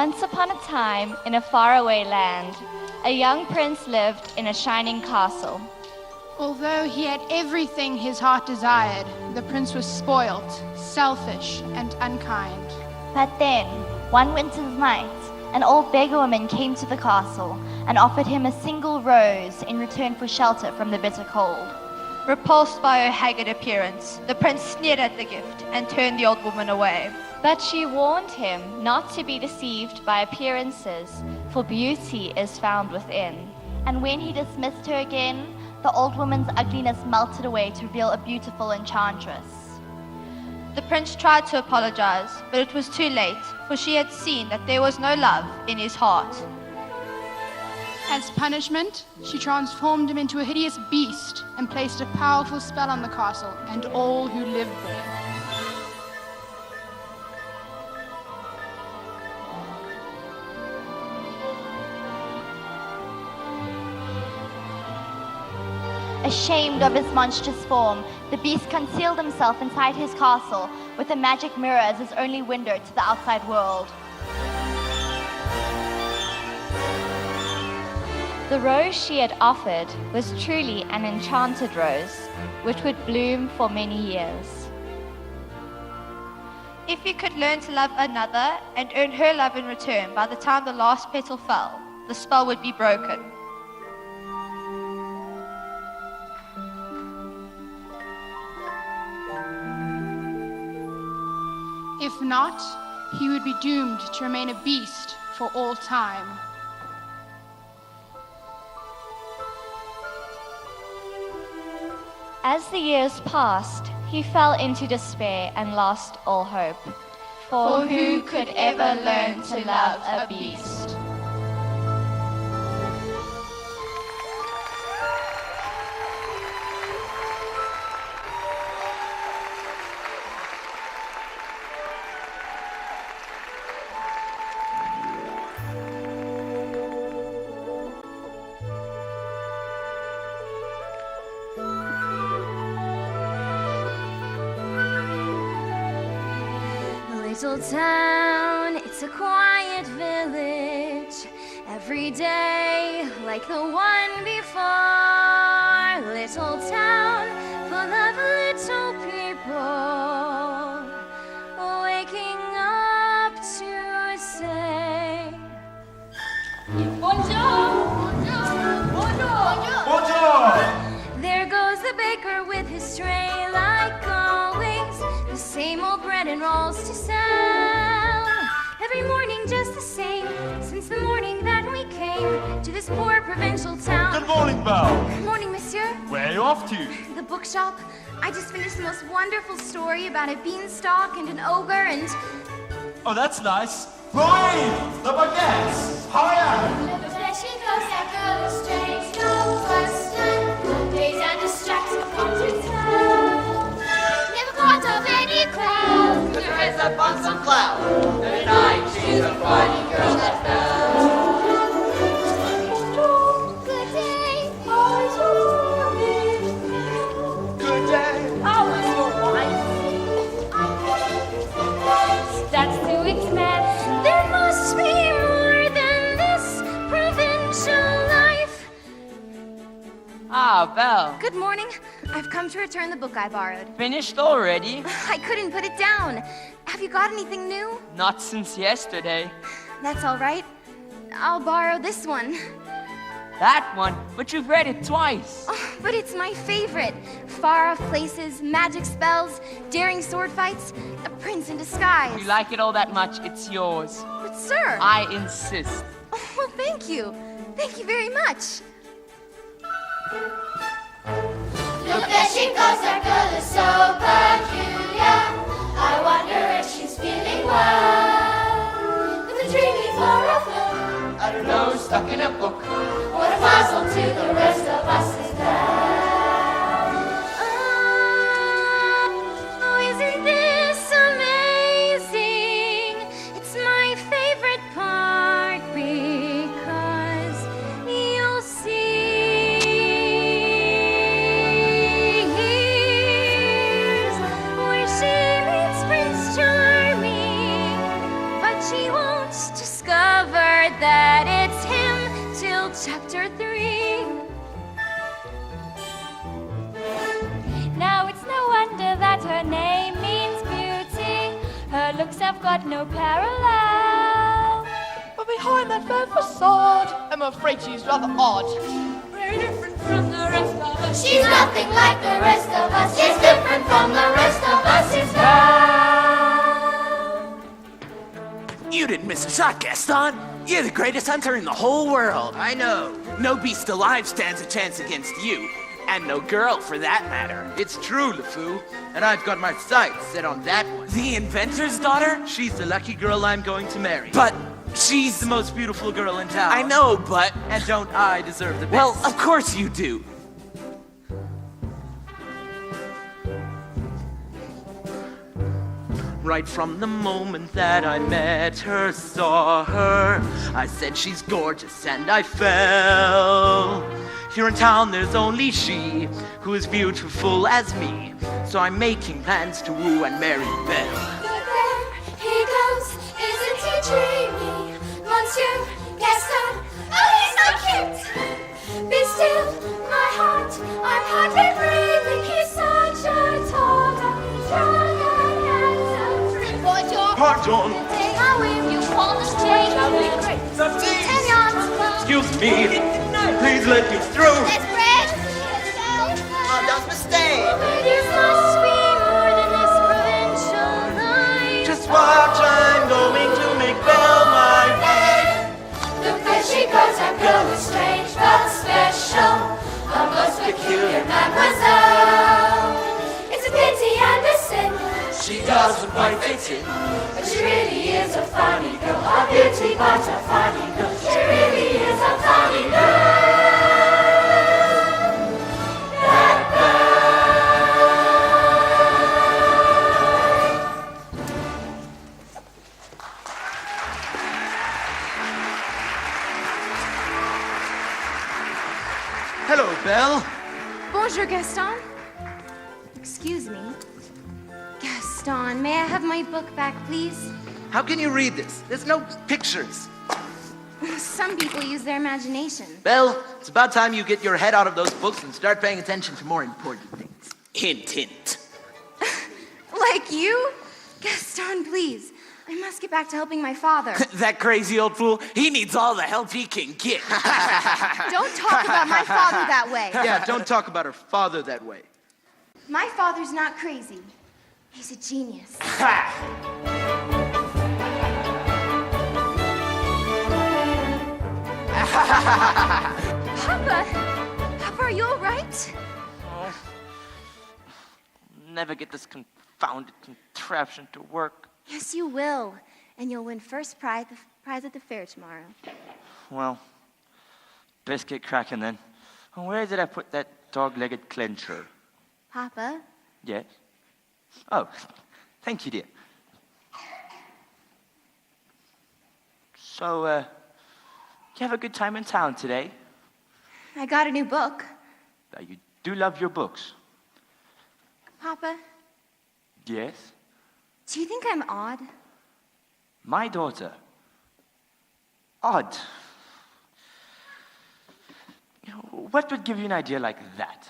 Once upon a time, in a faraway land, a young prince lived in a shining castle. Although he had everything his heart desired, the prince was spoilt, selfish, and unkind. But then, one winter's night, an old beggar woman came to the castle and offered him a single rose in return for shelter from the bitter cold. Repulsed by her haggard appearance, the prince sneered at the gift and turned the old woman away. But she warned him not to be deceived by appearances, for beauty is found within. And when he dismissed her again, the old woman's ugliness melted away to reveal a beautiful enchantress. The prince tried to apologize, but it was too late, for she had seen that there was no love in his heart. As punishment, she transformed him into a hideous beast and placed a powerful spell on the castle and all who lived there. Ashamed of his monstrous form, the beast concealed himself inside his castle with a magic mirror as his only window to the outside world. The rose she had offered was truly an enchanted rose, which would bloom for many years. If he could learn to love another and earn her love in return by the time the last petal fell, the spell would be broken. If not, he would be doomed to remain a beast for all time. As the years passed, he fell into despair and lost all hope. For who could ever learn to love a beast? Little town, it's a quiet village. Every day, like the one before. Little town, full of little people, waking up to say, Bonjour! Bonjour! Bonjour! There goes the baker with his tray, like always. The same old bread and rolls to sell. Every morning just the same, since the morning that we came to this poor provincial town. Good morning, Belle. Good morning, monsieur. Where are you off to? The bookshop. I just finished the most wonderful story about a beanstalk and an ogre and... Oh, that's nice. Boy, the baguettes. Hurry up. The fleshy coast that goes strange, no question. Mondays and distracted come to town. Never part of any crowd. There is upon some cloud. The night she's a funny girl that fell. Good day, bonjour. Good day. How is your wife? That's to expect. There must be more than this provincial life. Ah, Belle. Good morning. I've come to return the book I borrowed. Finished already? I couldn't put it down. Have you got anything new? Not since yesterday. That's all right. I'll borrow this one. That one? But you've read it twice. Oh, but it's my favorite. Far-off places, magic spells, daring sword fights, a prince in disguise. If you like it all that much, it's yours. But sir... I insist. Oh, well, thank you. Thank you very much. The fleshy coast that girl is so peculiar. I wonder if she's feeling well. With a dreamy far-off look, I don't know, stuck in a book. what a puzzle to the rest of us is that. Oh, isn't this amazing? It's my favorite part because you'll see here's where she meets Prince Charming, but she won't discover Chapter 3. Now it's no wonder that her name means beauty. Her looks have got no parallel. But behind that fair facade, I'm afraid she's rather odd. Very different from the rest of us. She's nothing like the rest of us. She's different from the rest of us. She's now. You didn't miss a shot, Gaston. You're the greatest hunter in the whole world. I know. No beast alive stands a chance against you. And no girl, for that matter. It's true, LeFou. And I've got my sights set on that one. The inventor's daughter? She's the lucky girl I'm going to marry. But she's... the most beautiful girl in town. I know, but... And don't I deserve the best? Well, of course you do. Right from the moment that I met her, saw her, I said she's gorgeous and I fell. Here in town there's only she who is beautiful as me. So I'm making plans to woo and marry Belle. Look there he goes, isn't he dreamy? Monsieur Gaston, oh he's so cute! Be still, my heart, I'm hardly breathing. He's such a tall and strong and handsome. Bonjour. Pardon. Take my whip, you want to take my whip. Excuse me. Please let me through. Let's bread. Oh, don't mistake. There must be more than this provincial life. Just watch, I'm going to make Belle my wife. Look there she goes, that girl is strange but special. A most peculiar mademoiselle. It's a pity and a sin. She doesn't quite fit in. But she really is a funny girl, a beauty but a funny girl. She really is a funny girl. That Hello, Belle. Bonjour, Gaston. Excuse me. Gaston, may I have my book back, please? How can you read this? There's no pictures. Some people use their imagination. Belle, it's about time you get your head out of those books and start paying attention to more important things. Hint, hint. Like you? Gaston, please. I must get back to helping my father. That crazy old fool, he needs all the help he can get. Don't talk about my father that way. Yeah, don't talk about her father that way. My father's not crazy. He's a genius. Papa! Papa, are you all right? Never get this confounded contraption to work. Yes, you will. And you'll win first prize at the fair tomorrow. Well, best get cracking then. Where did I put that dog-legged clencher? Papa? Yes? Oh, thank you, dear. So, you have a good time in town today? I got a new book. You do love your books? Papa, Yes? do you think I'm odd? My daughter. Odd. What would give you an idea like that?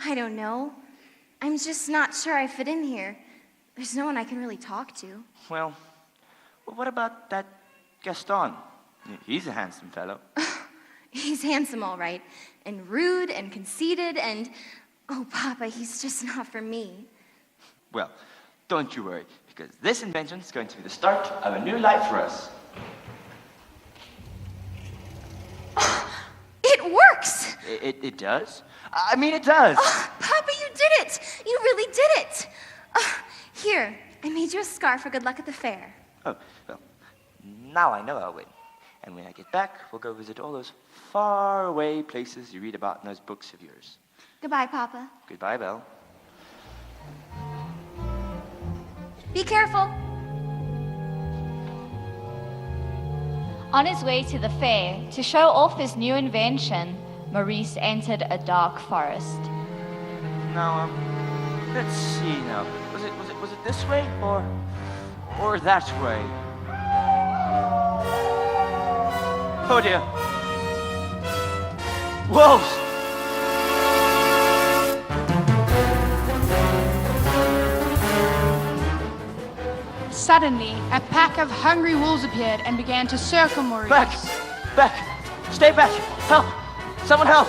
I don't know. I'm just not sure I fit in here. There's no one I can really talk to. Well, what about that Gaston? He's a handsome fellow. He's handsome, all right, and rude and conceited and... Oh, Papa, he's just not for me. Well, don't you worry, because this invention is going to be the start of a new life for us. It works! It does? I mean, it does. Oh, Papa, you did it! You really did it! Here, I made you a scarf for good luck at the fair. Oh, well, now I know I'll win. And when I get back, we'll go visit all those faraway places you read about in those books of yours. Goodbye, Papa. Goodbye, Belle. Be careful. On his way to the fair, to show off his new invention, Maurice entered a dark forest. Now, let's see now. Was it this way or that way? Oh dear. Wolves! Suddenly, a pack of hungry wolves appeared and began to circle Maurice. Back! Back! Stay back! Help! Someone help!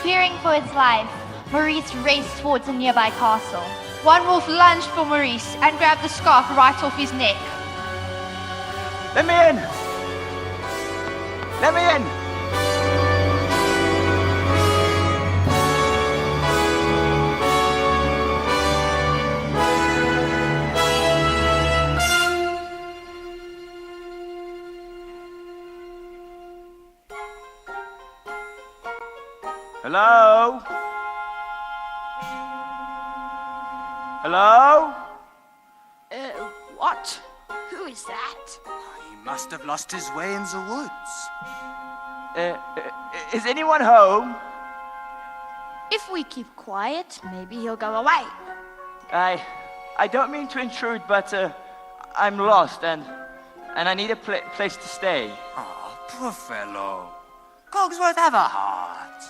Fearing for his life, Maurice raced towards a nearby castle. One wolf lunged for Maurice and grabbed the scarf right off his neck. Let me in! Let me in! Hello? Hello? What? Who is that? He must have lost his way in the woods. Is anyone home? If we keep quiet, maybe he'll go away. I don't mean to intrude, but I'm lost and I need a place to stay. Oh, poor fellow. Cogsworth, have a heart.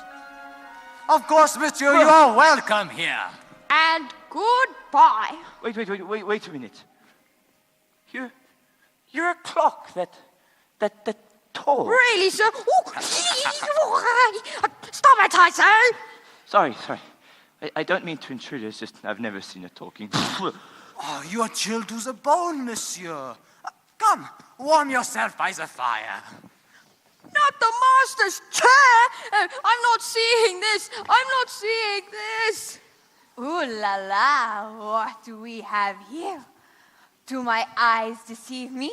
Of course, monsieur, you are welcome here. And goodbye. Wait a minute. You're a clock that tall. Really, sir? Stop it, I say! Sorry. I don't mean to intrude, it's just I've never seen a talking. Oh, you are chilled to the bone, monsieur. Come, warm yourself by the fire. Not the master's chair! I'm not seeing this! I'm not seeing this! Ooh la la, what do we have here? Do my eyes deceive me?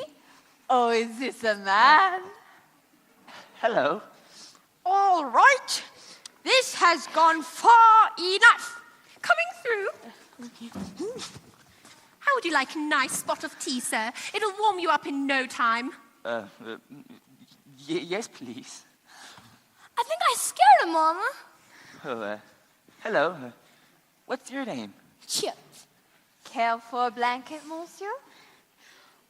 Oh, is this a man? Hello. All right. This has gone far enough. Coming through. How would you like a nice spot of tea, sir? It'll warm you up in no time. Yes, please. I think I scared him, Mama. Oh, hello. What's your name? Chips. Care for a blanket, monsieur?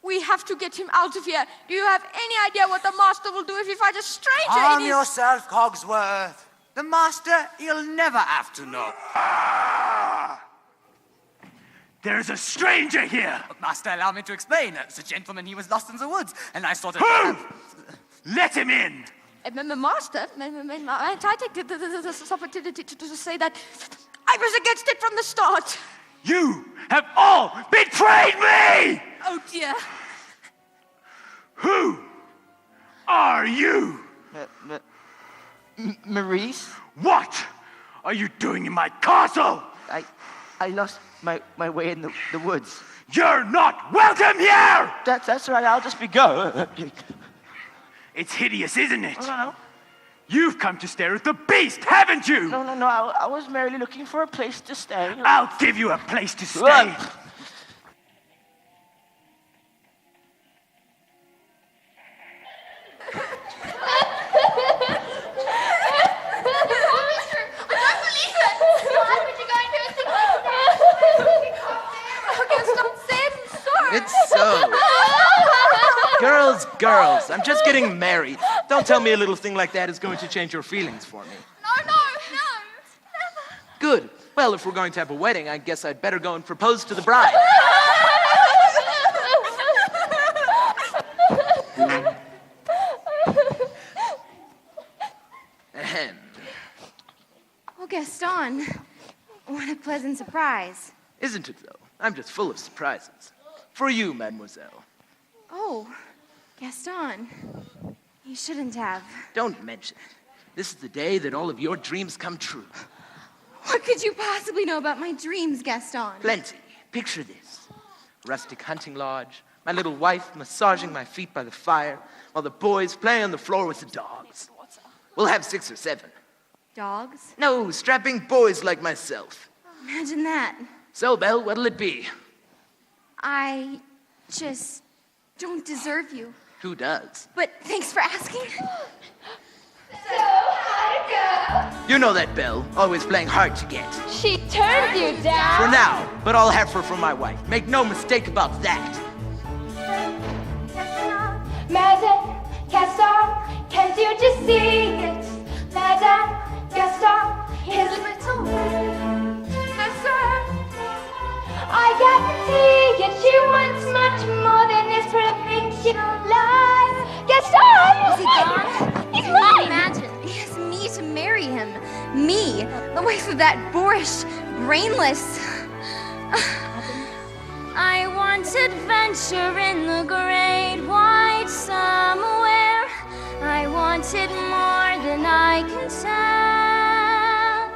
We have to get him out of here. Do you have any idea what the master will do if he finds a stranger Calm in his... yourself, Cogsworth. The master, he'll never have to know. There's a stranger here! Master, allow me to explain. The gentleman, he was lost in the woods, and I thought... Who? Let him in! Master, may I take this opportunity to say that I was against it from the start. You have all betrayed me! Oh, dear. Who are you? Maurice? What are you doing in my castle? I lost my way in the woods. You're not welcome here! That's right, I'll just be go. It's hideous, isn't it? No. You've come to stare at the beast, haven't you? No, I was merely looking for a place to stay. I'll give you a place to stay. It's so. Girls, I'm just getting married. Don't tell me a little thing like that is going to change your feelings for me. No, never. Good. Well, if we're going to have a wedding, I guess I'd better go and propose to the bride. Ahem. Oh, Gaston, what a pleasant surprise. Isn't it, though? I'm just full of surprises. For you, mademoiselle. Oh, Gaston, you shouldn't have. Don't mention it. This is the day that all of your dreams come true. What could you possibly know about my dreams, Gaston? Plenty. Picture this. Rustic hunting lodge, my little wife massaging my feet by the fire, while the boys play on the floor with the dogs. We'll have 6 or 7. Dogs? No, strapping boys like myself. Imagine that. So, Belle, what'll it be? I just don't deserve you. Who does? But thanks for asking. So, how'd it go? You know that, Belle. Always playing hard to get. She turned you down. For now, but I'll have her for my wife. Make no mistake about that. Madame, Gaston, can't you just see it? Madame, That boorish, brainless. I want adventure in the great white somewhere. I want it more than I can tell.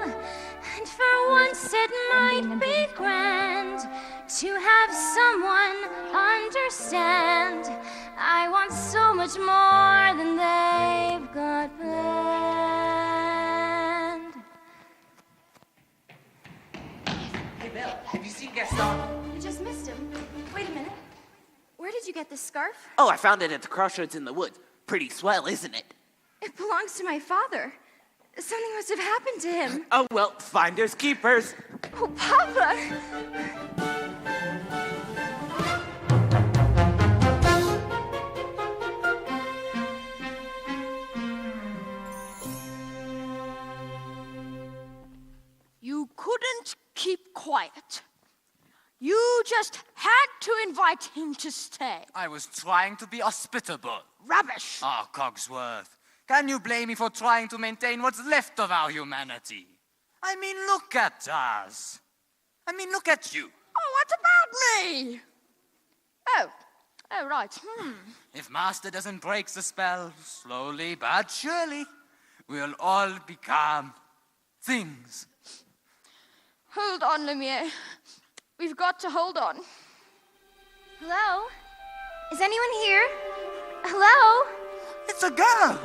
And for once it might be grand to have someone understand. I want so much more than they've got planned. Hey, Belle, have you seen Gaston? I just missed him. Wait a minute. Where did you get this scarf? Oh, I found it at the crossroads in the woods. Pretty swell, isn't it? It belongs to my father. Something must have happened to him. Oh, well, finders keepers. Oh, Papa! You couldn't keep quiet. You just had to invite him to stay. I was trying to be hospitable. Rubbish! Ah, Cogsworth. Can you blame me for trying to maintain what's left of our humanity? I mean, look at us. I mean, look at you. Oh, what about me? Oh, right. If Master doesn't break the spell, slowly but surely, we'll all become things. Hold on, Lumiere. We've got to hold on. Hello? Is anyone here? Hello? It's a girl!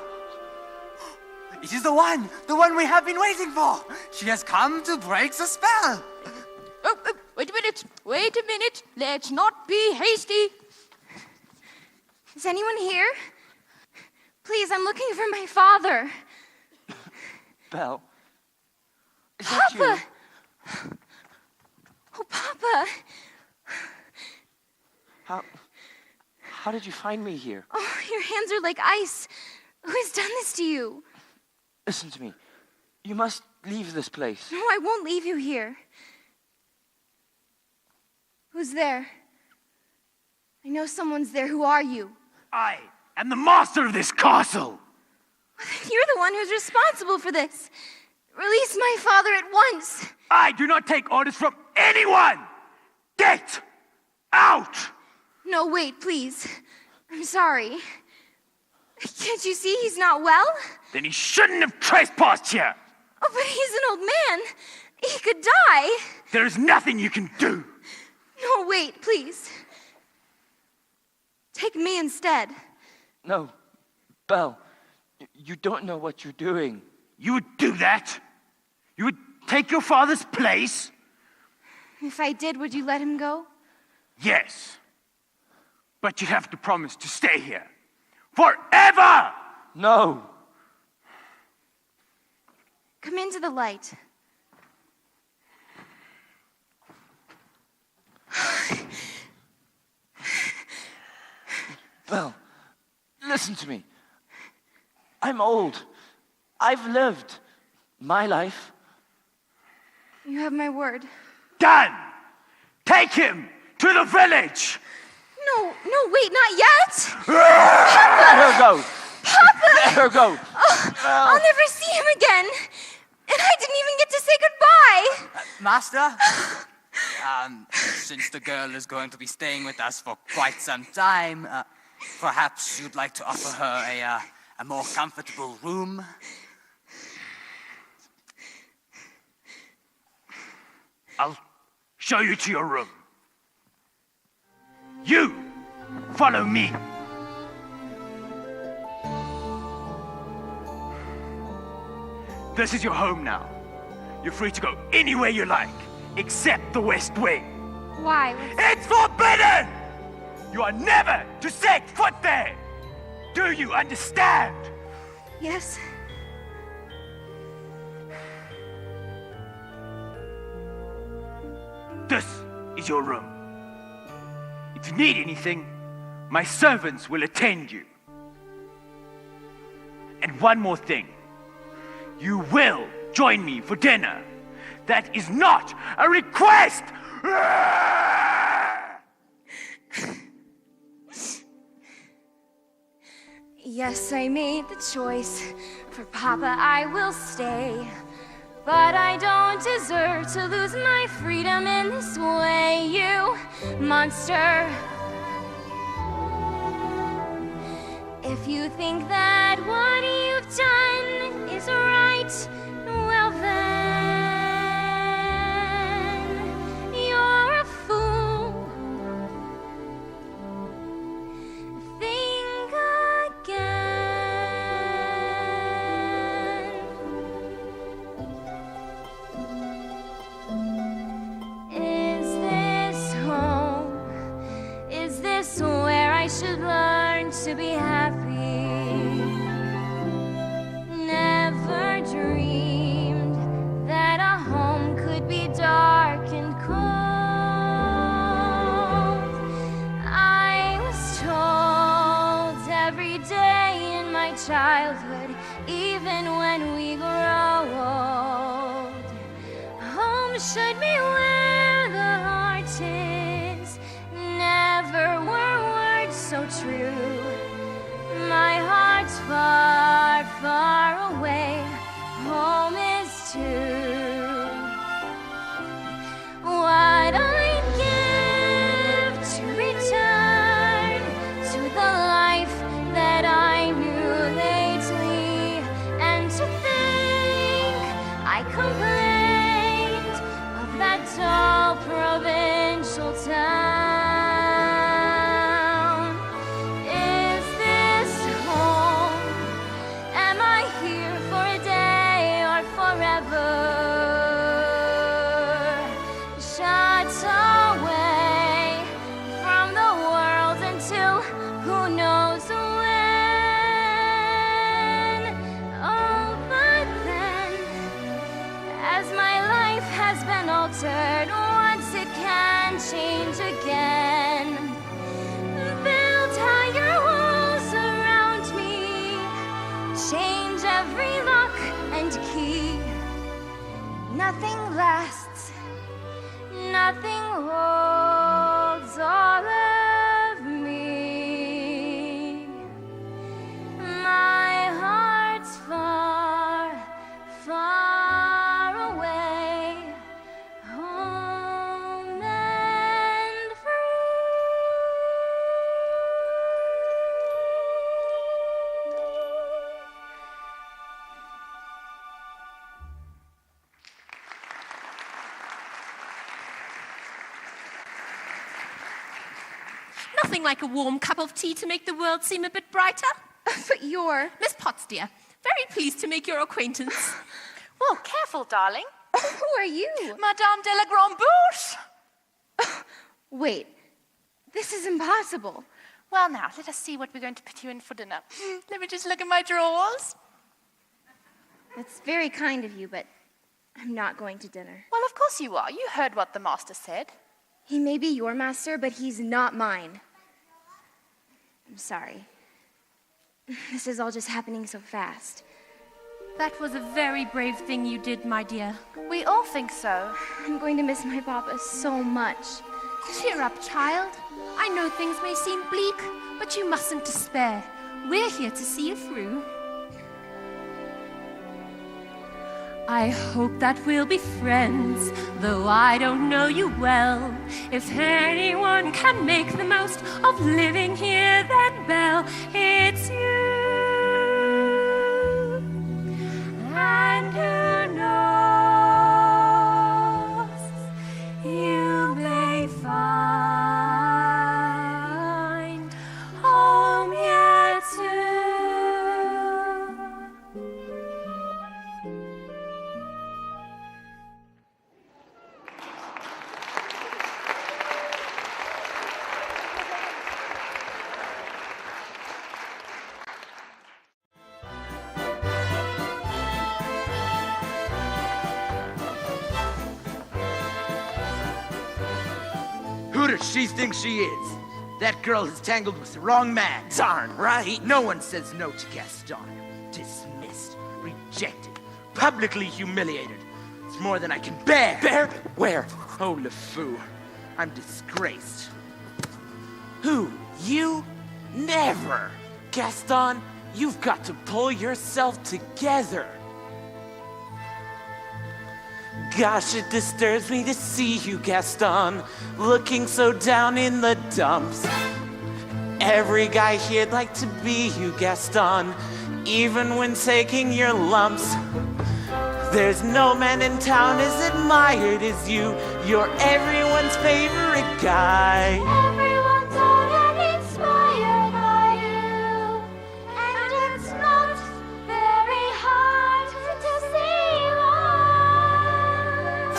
It is the one we have been waiting for. She has come to break the spell. Oh, wait a minute. Let's not be hasty. Is anyone here? Please, I'm looking for my father. Belle, is that you? Papa! Oh, Papa! How did you find me here? Oh, your hands are like ice. Who has done this to you? Listen to me. You must leave this place. No, I won't leave you here. Who's there? I know someone's there. Who are you? I am the master of this castle. You're the one who's responsible for this. Release my father at once. I do not take orders from anyone. Get out. No, wait, please. I'm sorry. Can't you see he's not well? Then he shouldn't have trespassed here. Oh, but he's an old man. He could die. There is nothing you can do. No, wait, please. Take me instead. No, Belle, you don't know what you're doing. You would do that? You would take your father's place? If I did, would you let him go? Yes. But you have to promise to stay here. Forever! No. Come into the light. Belle, listen to me. I'm old. I've lived my life. You have my word. Done! Take him to the village! No, wait, not yet! Let her go! Papa! Let her go! Oh, I'll never see him again! And I didn't even get to say goodbye! Master? Since the girl is going to be staying with us for quite some time, perhaps you'd like to offer her a more comfortable room? I'll show you to your room. You, follow me. This is your home now. You're free to go anywhere you like, except the West Wing. Why? It's forbidden! You are never to set foot there! Do you understand? Yes. This is your room. If you need anything, my servants will attend you. And one more thing. You will join me for dinner. That is not a request! Yes, I made the choice. For Papa, I will stay. But I don't deserve to lose my freedom in this way, you monster. If you think that what you've done is right, well then, you're a fool. Think again. Is this home? Is this where I should learn to be happy? Never dreamed that a home could be dark and cold. I was told every day in my childhood, even when we grow old, home should be where the heart is. Never were words so true. My heart's far, far away. Home is too. What I'd give to return to the life that I knew lately, and to think I complained of that dull provincial town. Is this home? Am I here for a day or forever? Shut away from the world until who knows when. Oh, but then, as my life has been altered, once it can change again. Build higher walls around me, change every lock and key. Nothing lasts, nothing holds all of me. My heart's far, far away, home and Nothing like a warm cup of tea to make the world seem a bit brighter. But you're... Miss Potts, dear. Very pleased to make your acquaintance. Well, careful, darling. Who are you? Madame de la Grande Bouche. Wait, this is impossible. Well, now, let us see what we're going to put you in for dinner. Let me just look at my drawers. That's very kind of you, but I'm not going to dinner. Well, of course you are. You heard what the master said. He may be your master, but he's not mine. I'm sorry. This is all just happening so fast. That was a very brave thing you did, my dear. We all think so. I'm going to miss my papa so much. Cheer up, child. I know things may seem bleak, but you mustn't despair. We're here to see you through. I hope that we'll be friends, though I don't know you well. If anyone can make the most of living here, then Belle, it's you. And who knows, you may find home here too. Who does she think she is? That girl is tangled with the wrong man. Darn right. No one says no to Gaston. Dismissed, rejected, publicly humiliated. It's more than I can bear. Bear? Where? Oh, LeFou, I'm disgraced. Who? You? Never! Gaston, you've got to pull yourself together. Gosh, it disturbs me to see you, Gaston, looking so down in the dumps. Every guy here'd like to be you, Gaston, even when taking your lumps. There's no man in town as admired as you. You're everyone's favorite guy. Everyone's on and inspired by you. And it's not very hard to see why.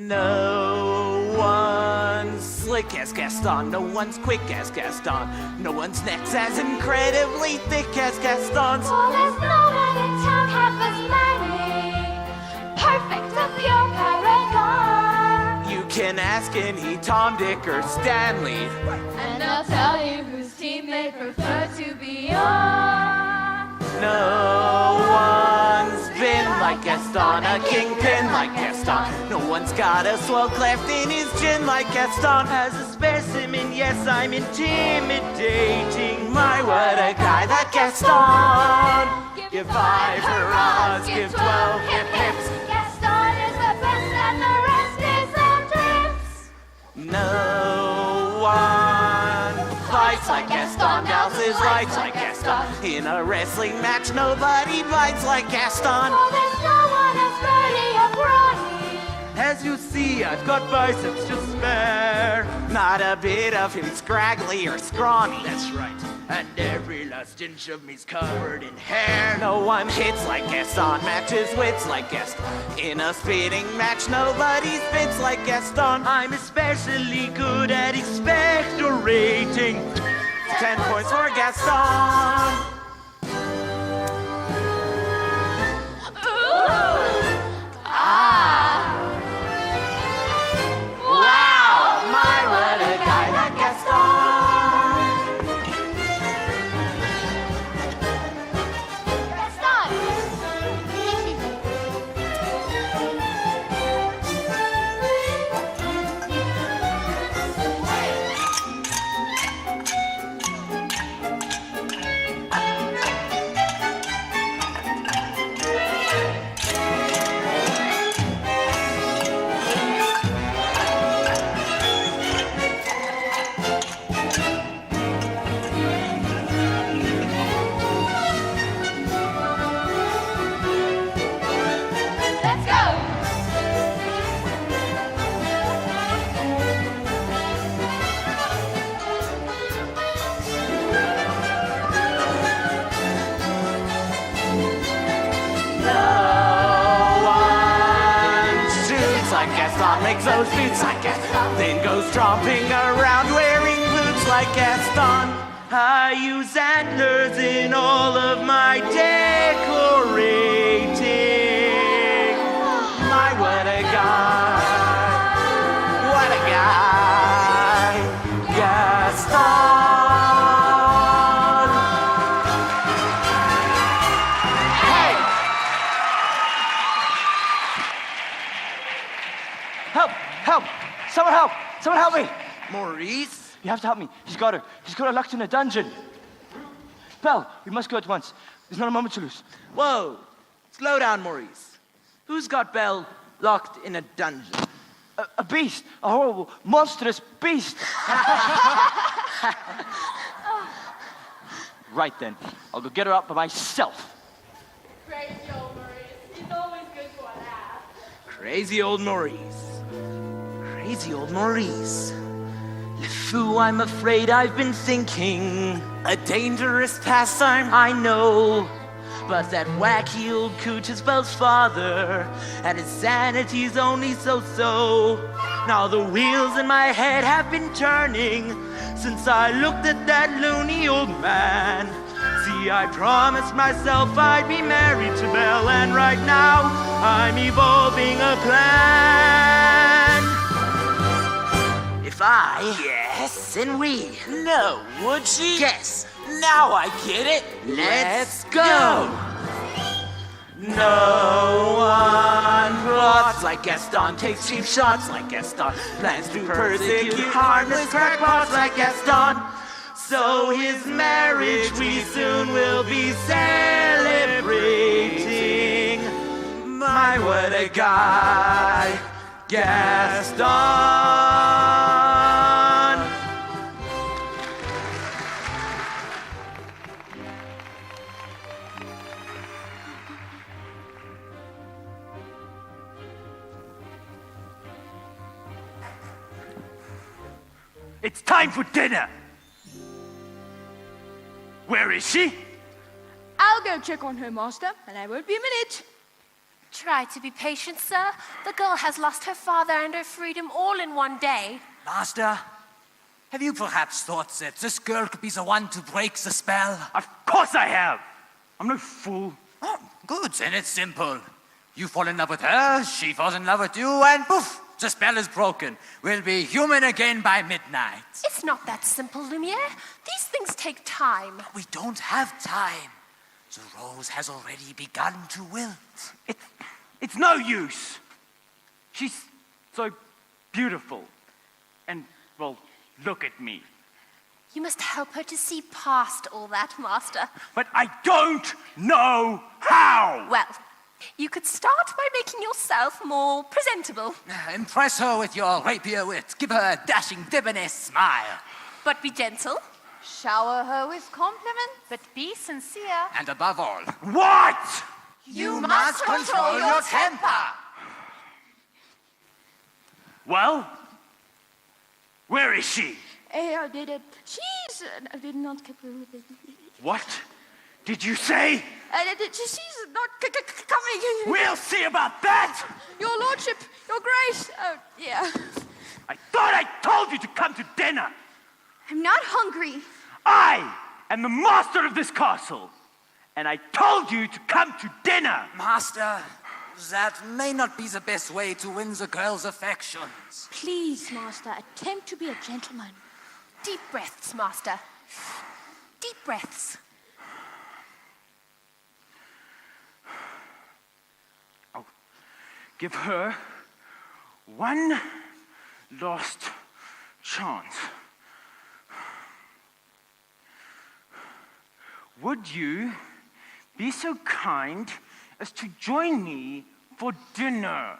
No one's slick as Gaston. No one's quick as Gaston. No one's neck's as incredibly thick as Gaston's. Oh, there's no man in town half as many. Perfect, a pure paragon. You can ask any Tom, Dick, or Stanley, And I'll tell you whose team they prefer to be on. no one's been like Gaston, a kingpin like Gaston. No one's got a swell cleft in his chin like Gaston. As a specimen, yes, I'm intimidating. My, what a guy, that Gaston. Give 5 hurrahs, give 12 hip hips. Gaston is the best and the rest is all drips. No one fights like Gaston, douses lights like Gaston. In a wrestling match, nobody bites like Gaston. Oh, there's no one as burly or brawny. As you see, I've got biceps to spare. Not a bit of him scraggly or scrawny. That's right. And every last inch of me's covered in hair. No one hits like Gaston, matches wits like Gaston. In a spitting match, nobody spits like Gaston. I'm especially good at expectorating. 10 points for Gaston. Wow, my, what a guy, that Gaston. Let's go! No one shoots like Gaston, makes those boots like Gaston, then goes tromping around wearing boots like Gaston. I use antlers in all of my decorating. My, what a guy, what a guy, Gaston. Hey! Help! Help! Someone help! Someone help me! Maurice? You have to help me. He's got her. He's got her locked in a dungeon. Belle, we must go at once. There's not a moment to lose. Whoa! Slow down, Maurice. Who's got Belle locked in a dungeon? A beast. A horrible, monstrous beast. Right then. I'll go get her out by myself. Crazy old Maurice. He's always good for a laugh. Crazy old Maurice. Crazy old Maurice. Le fou, I'm afraid I've been thinking. A dangerous pastime, I know. But that wacky old coot is Belle's father, and his sanity's only so-so. Now the wheels in my head have been turning since I looked at that loony old man. See, I promised myself I'd be married to Belle, and right now I'm evolving a plan. If I... Yes, and we... No, would she? Yes. Now I get it. Let's go. No one plots like Gaston, takes cheap shots like Gaston, plans to persecute harmless crackpots like Gaston. So his marriage we soon will be celebrating. My, what a my guy, Gaston. It's time for dinner. Where is she? I'll go check on her, Master, and I won't be a minute. Try to be patient, sir. The girl has lost her father and her freedom all in one day. Master, have you perhaps thought that this girl could be the one to break the spell? Of course I have. I'm no fool. Oh, good, then it's simple. You fall in love with her, she falls in love with you, and poof, the spell is broken. We'll be human again by midnight. It's not that simple, Lumiere. These things take time. We don't have time. The rose has already begun to wilt. It's no use. She's so beautiful. And, well, look at me. You must help her to see past all that, Master. But I don't know how. Well, you could start by making yourself more presentable. Impress her with your rapier wit. Give her a dashing, debonair smile. But be gentle. Shower her with compliments. But be sincere. And above all, what? You must control your temper. Well, where is she? She's not. What did you say? She's not coming. We'll see about that. Your Lordship, Your Grace. Oh, yeah. I thought I told you to come to dinner. I'm not hungry. I am the master of this castle, and I told you to come to dinner. Master, that may not be the best way to win the girl's affections. Please, Master, attempt to be a gentleman. Deep breaths, Master. Deep breaths. I'll give her one last chance. Would you be so kind as to join me for dinner?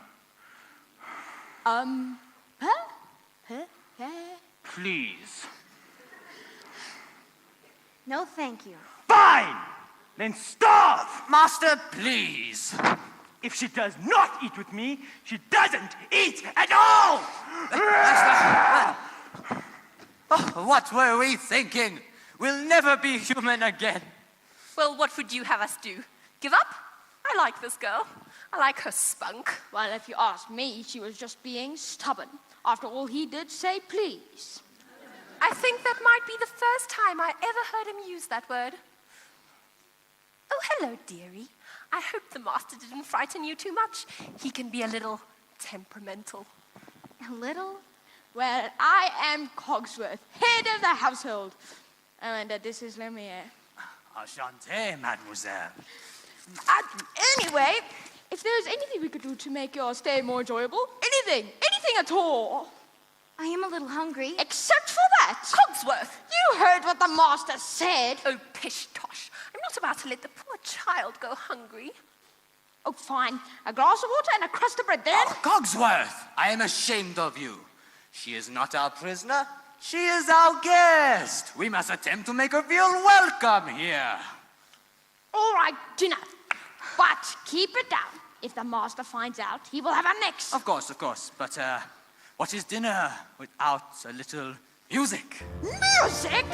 Please. No, thank you. Fine! Then starve! Master, please. If she does not eat with me, she doesn't eat at all! Oh, what were we thinking? We'll never be human again. Well, what would you have us do? Give up? I like this girl. I like her spunk. Well, if you ask me, she was just being stubborn. After all, he did say please. I think that might be the first time I ever heard him use that word. Oh, hello, dearie. I hope the master didn't frighten you too much. He can be a little temperamental. A little? Well, I am Cogsworth, head of the household. Oh, and this is Lumiere. Enchanté, mademoiselle. Anyway, if there's anything we could do to make your stay more enjoyable, anything at all. I am a little hungry. Except for that. Cogsworth! You heard what the master said. Oh, pish-tosh. I'm not about to let the poor child go hungry. Oh, fine. A glass of water and a crust of bread, then. Oh, Cogsworth, I am ashamed of you. She is not our prisoner. She is our guest. We must attempt to make her feel welcome here. All right, dinner. But keep it down. If the master finds out, he will have our necks. Of course. But, what is dinner without a little music? Music?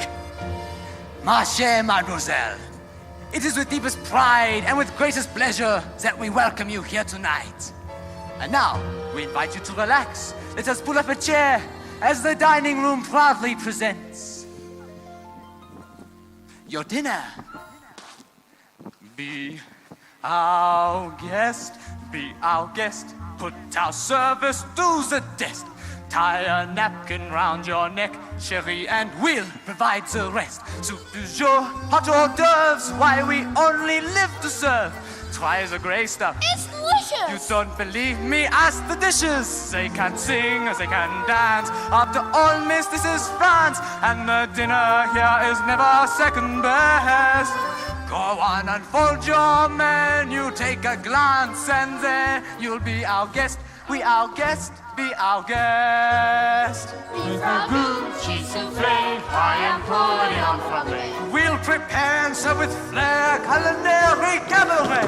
Ma chère mademoiselle, it is with deepest pride and with greatest pleasure that we welcome you here tonight. And now, we invite you to relax. Let us pull up a chair as the dining room proudly presents your dinner. Be our guest, put our service to the test. Tie a napkin round your neck, chérie, and we'll provide the rest. Soup du jour, hot hors d'oeuvres, why we only live to serve. Try the grey stuff. It's delicious! You don't believe me? Ask the dishes. They can sing, they can dance. After all, miss, this is France, and the dinner here is never second best. Go on, unfold your menu, take a glance, and there you'll be our guest. We our guest, be our guest. Beef ragout, cheese soufflé, pie and pudding on frappé. We'll prepare and serve with flair, culinary cabaret.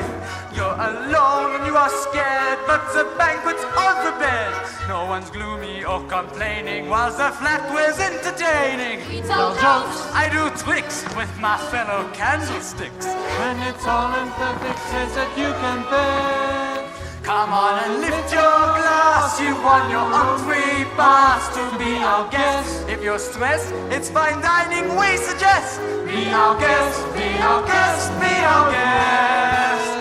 You're alone and you are scared, but the banquet's unprepared. No one's gloomy or complaining, whilst the flat was entertaining. We tell jokes, I do tricks with my fellow candlesticks. When it's all in perfect taste that you can bear. Come on and lift your glass, you won your own free pass to be our guest. If you're stressed, it's fine dining we suggest. Be our guest, be our guest, be our guest.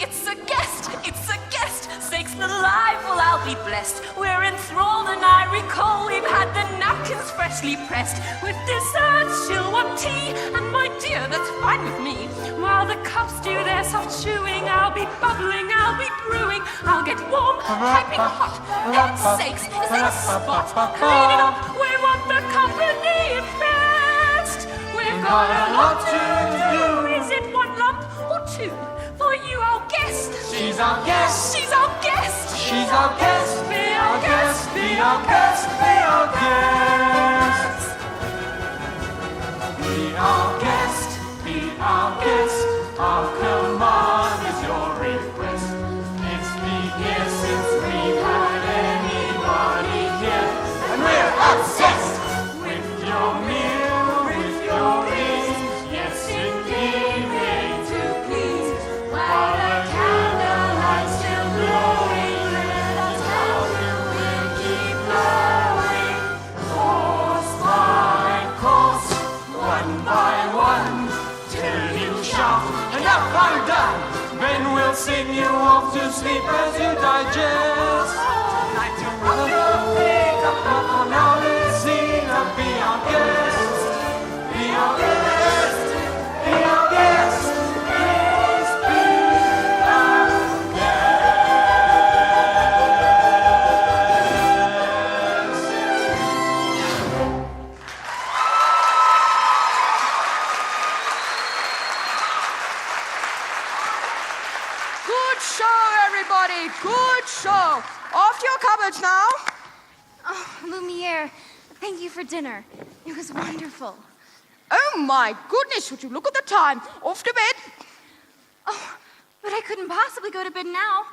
It's a guest. Sakes alive, well I'll be blessed. We're enthralled and I recall we've had the napkins freshly pressed. With desserts she'll want tea, and my dear, that's fine with me. While the cups do their soft chewing, I'll be bubbling, I'll be brewing. I'll get warm, piping hot. Heaven's sakes, is there a spot? Clean it up, we want the company best. We've got a lot to do. Is it one lump or two? For you, our guest. She's our guest. She's our guest. She's our guest. Be our guest. Be our guest. Be our guest. Be our guest. Be our guest. Our command is your request. It's been years since we've had anybody here, and we're obsessed with your meal, with your ease. Yes, indeed, made to please. While the candlelight's still glowing, let us tell you we'll keep blowing. Course by course, one by one, till you shout, enough, I'm done. Then we'll sing you off to sleep as you digest. Tonight you rub your feet up, now let's sing up. Be our guest, be our guest, be our guest. Please be our Good show, everybody. Good show. Off to your cupboards now. Oh, Lumiere, thank you for dinner. It was wonderful. Oh, my goodness, would you look at the time. Off to bed. Oh, but I couldn't possibly go to bed now.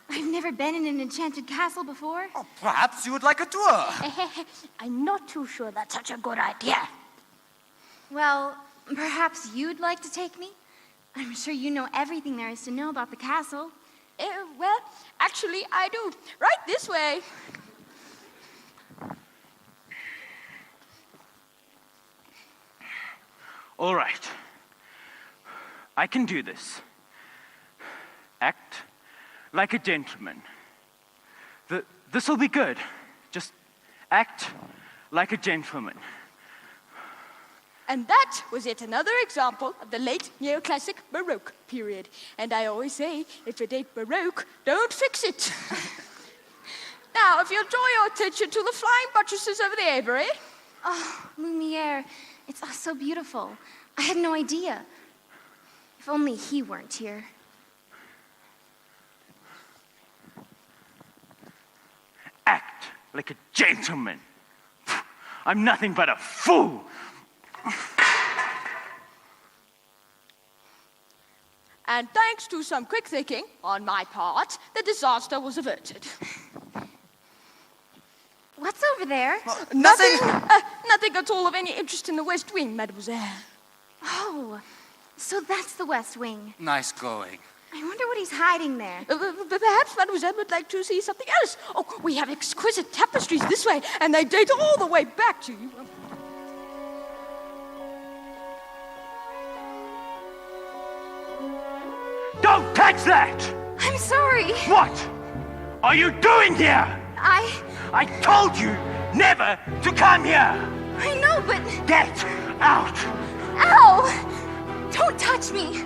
I've never been in an enchanted castle before. Oh, perhaps you would like a tour. I'm not too sure that's such a good idea. Well, perhaps you'd like to take me? I'm sure you know everything there is to know about the castle. Well, actually, I do. Right this way. All right. I can do this. Act like a gentleman. This'll be good. Just act like a gentleman. And that was yet another example of the late neoclassic Baroque period. And I always say, if it ain't Baroque, don't fix it. Now, if you'll draw your attention to the flying buttresses over the aviary. Oh, Lumiere, it's all so beautiful. I had no idea. If only he weren't here. Act like a gentleman. I'm nothing but a fool. And thanks to some quick thinking on my part, the disaster was averted. What's over there? Nothing. Nothing at all of any interest in the West Wing, mademoiselle. Oh, so that's the West Wing. Nice going. I wonder what he's hiding there. Perhaps mademoiselle would like to see something else. Oh, we have exquisite tapestries this way, and they date all the way back to you. Don't touch that! I'm sorry. What are you doing here? I told you never to come here! I know, but... Get out! Ow! Don't touch me!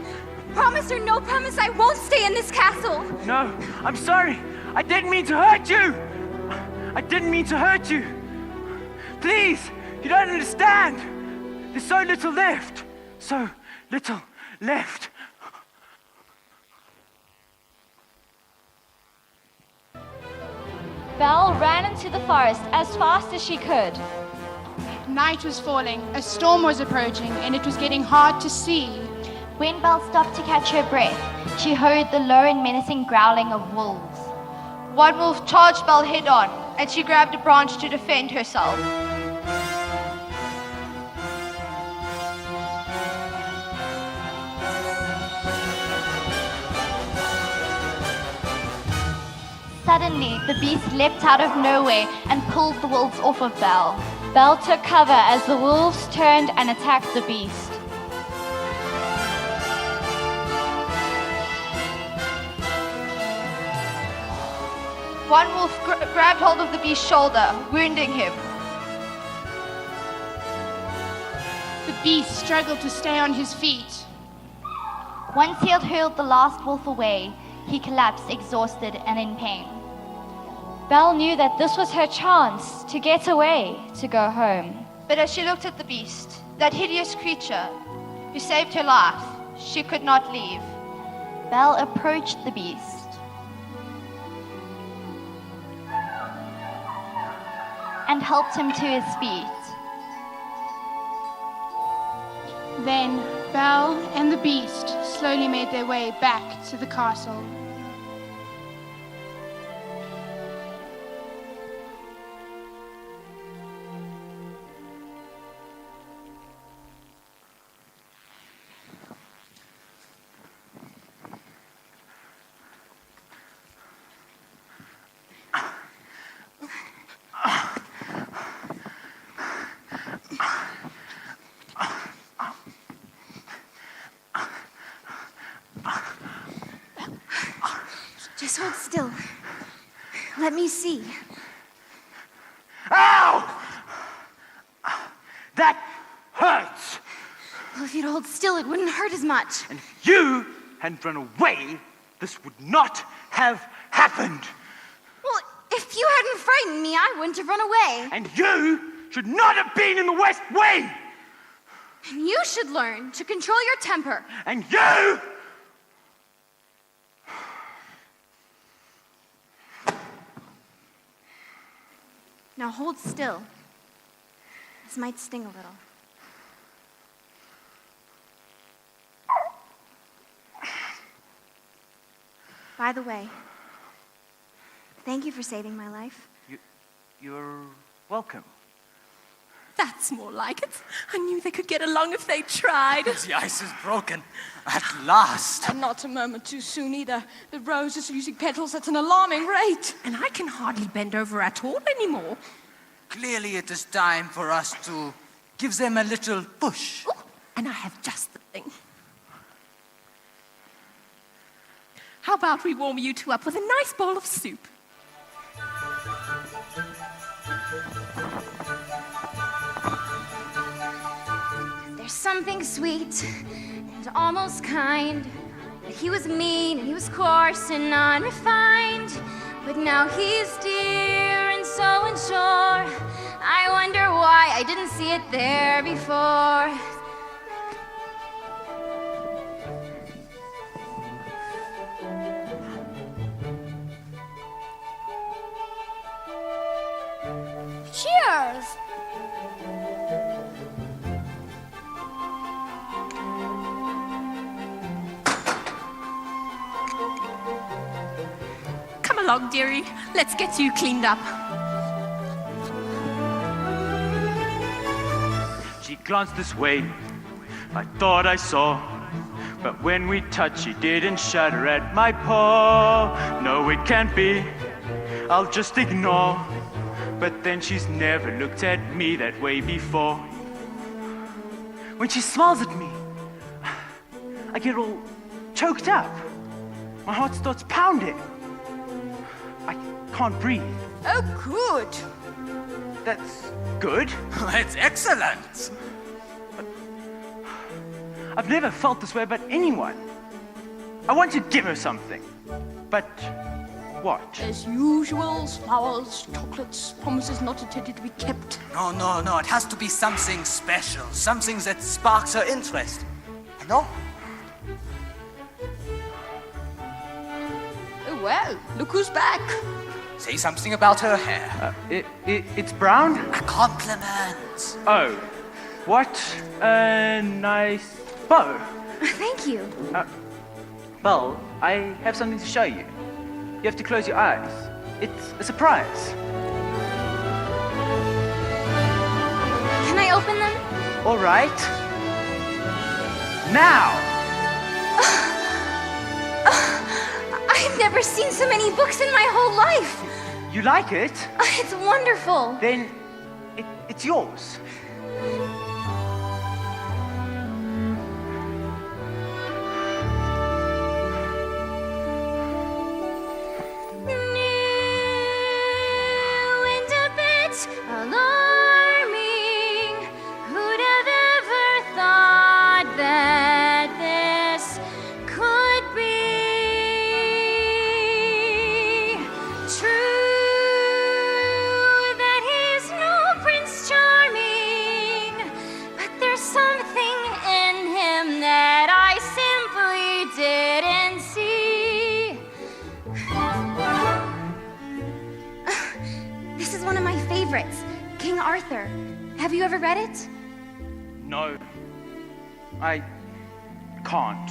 Promise or no promise, I won't stay in this castle! No, I'm sorry. I didn't mean to hurt you! I didn't mean to hurt you! Please, you don't understand! There's so little left. So little left. Belle ran into the forest as fast as she could. Night was falling, a storm was approaching, and it was getting hard to see. When Belle stopped to catch her breath, she heard the low and menacing growling of wolves. One wolf charged Belle head on, and she grabbed a branch to defend herself. Suddenly, the beast leapt out of nowhere and pulled the wolves off of Belle. Belle took cover as the wolves turned and attacked the beast. One wolf grabbed hold of the beast's shoulder, wounding him. The beast struggled to stay on his feet. Once he had hurled the last wolf away, he collapsed exhausted and in pain. Belle knew that this was her chance to get away, to go home. But as she looked at the beast, that hideous creature who saved her life, she could not leave. Belle approached the beast and helped him to his feet. Then Belle and the beast slowly made their way back to the castle. Just hold still. Let me see. Ow! That hurts! Well, if you'd hold still, it wouldn't hurt as much. And if you hadn't run away, this would not have happened. Well, if you hadn't frightened me, I wouldn't have run away. And you should not have been in the West Wing! And you should learn to control your temper. And you... Now hold still. This might sting a little. By the way, thank you for saving my life. You're welcome. That's more like it. I knew they could get along if they tried. The ice is broken. At last. And not a moment too soon either. The rose is losing petals at an alarming rate. And I can hardly bend over at all anymore. Clearly it is time for us to give them a little push. Ooh, and I have just the thing. How about we warm you two up with a nice bowl of soup? There's something sweet and almost kind. He was mean and he was coarse and unrefined. But now he's dear and so unsure. I wonder why I didn't see it there before. Cheers! Come along, dearie. Let's get you cleaned up. She glanced this way. I thought I saw. But when we touched, she didn't shudder at my paw. No, it can't be. I'll just ignore. But then she's never looked at me that way before. When she smiles at me, I get all choked up. My heart starts pounding. I can't breathe. Oh, good. That's good. It's excellent. I've never felt this way about anyone. I want to give her something. But what? As usual, flowers, chocolates, promises not intended to be kept. No. It has to be something special. Something that sparks her interest. No? Oh, well, look who's back. Say something about her hair. It's brown? A compliment. Oh, what a nice bow. Thank you. Well, I have something to show you. You have to close your eyes. It's a surprise. Can I open them? All right. Now! I've never seen so many books in my whole life. You like it? It's wonderful. Then it's yours. Alarming. Who'd have ever thought that this could be true? That he's no Prince Charming, but there's something in him that I simply didn't see. This is one of my favorites. King Arthur. Have you ever read it? No. I can't.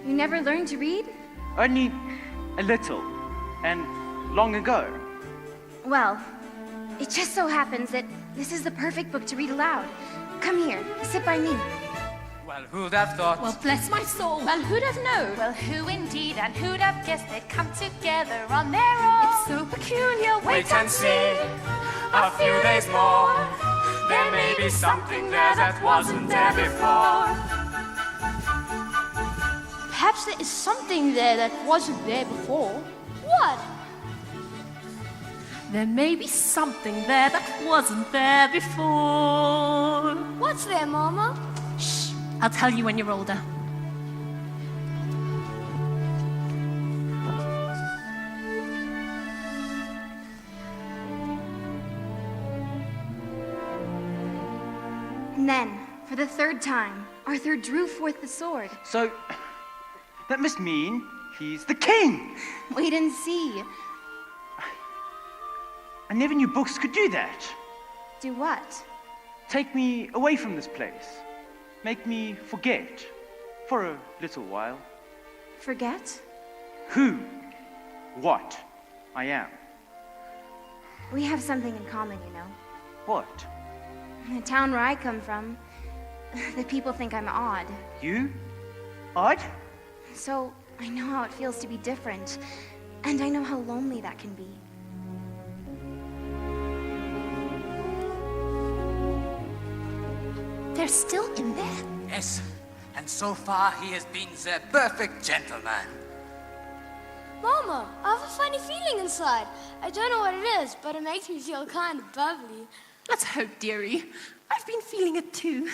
You never learned to read? Only a little. And long ago. Well, it just so happens that this is the perfect book to read aloud. Come here, sit by me. Well, who'd have thought? Well, bless my soul. Well, who'd have known? Well, who indeed, and who'd have guessed they'd come together on their own? It's so peculiar. Wait and see. A few days more. There may be something there that wasn't there before. Perhaps there is something there that wasn't there before. What? There may be something there that wasn't there before. What's there, Mama? Shh, I'll tell you when you're older. And then, for the third time, Arthur drew forth the sword. So, that must mean he's the king. Wait and see. I never knew books could do that. Do what? Take me away from this place. Make me forget, for a little while, Forget? who, what I am. We have something in common, you know. What? In the town where I come from, the people think I'm odd. You? Odd? So I know how it feels to be different, and I know how lonely that can be. They're still in there. Yes, and so far he has been the perfect gentleman. Mama, I have a funny feeling inside. I don't know what it is, but it makes me feel kind of bubbly. Let's hope, dearie. I've been feeling it too.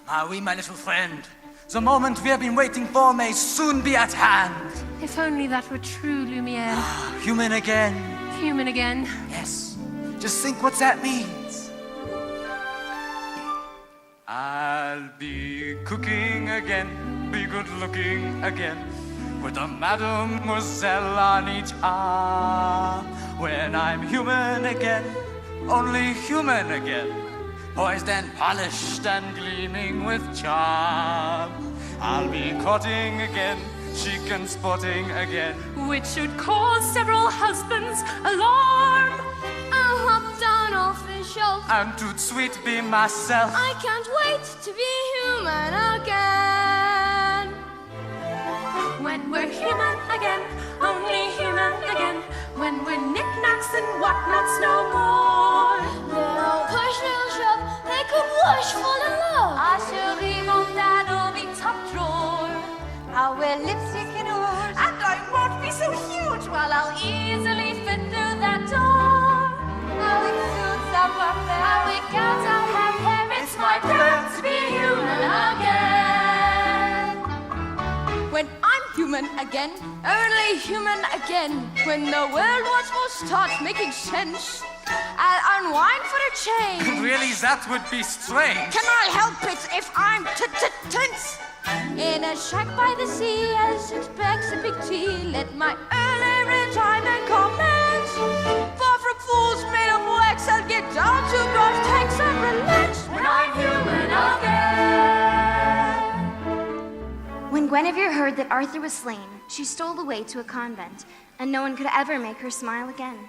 Ah, oui, my little friend. The moment we have been waiting for may soon be at hand. If only that were true, Lumiere. Human again. Human again. Yes. Just think what that means. I'll be cooking again, be good looking again, with a mademoiselle on each arm. When I'm human again, only human again, poised and polished and gleaming with charm. I'll be courting again, chic and sporting again, Which should cause several husbands alarm. I'll hop down off the shelf. and too't sweet be myself. I can't wait to be human again. When we're human again, only human again. When we're knickknacks and whatnots no more. They'll push, they'll shove, they could wish fall in love. Our chérie, mon dad'll be top drawer. I'll wear lipstick and rouge, and I won't be so huge while I'll easily fit through that door. I'll wear suits, I'll wear fair, I'll wear gowns, I'll have hair. It's my plan to be human again. When I'm human again, only human again. When the world once more starts making sense, I'll unwind for a change. Really, that would be strange. Can I help it if I'm tense? In a shack by the sea, as it begs a big tea, let my early retirement commence. Far from fools made of wax, I'll get down to brass tacks and relax when I'm human again. When Guinevere heard that Arthur was slain, she stole away to a convent, and no one could ever make her smile again.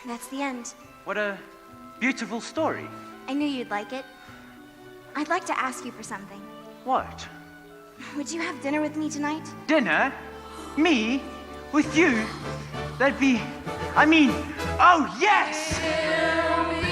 That's the end. What a beautiful story. I knew you'd like it. I'd like to ask you for something. What? Would you have dinner with me tonight? Dinner? Me? With you? That'd be... I mean... Oh, yes! We'll be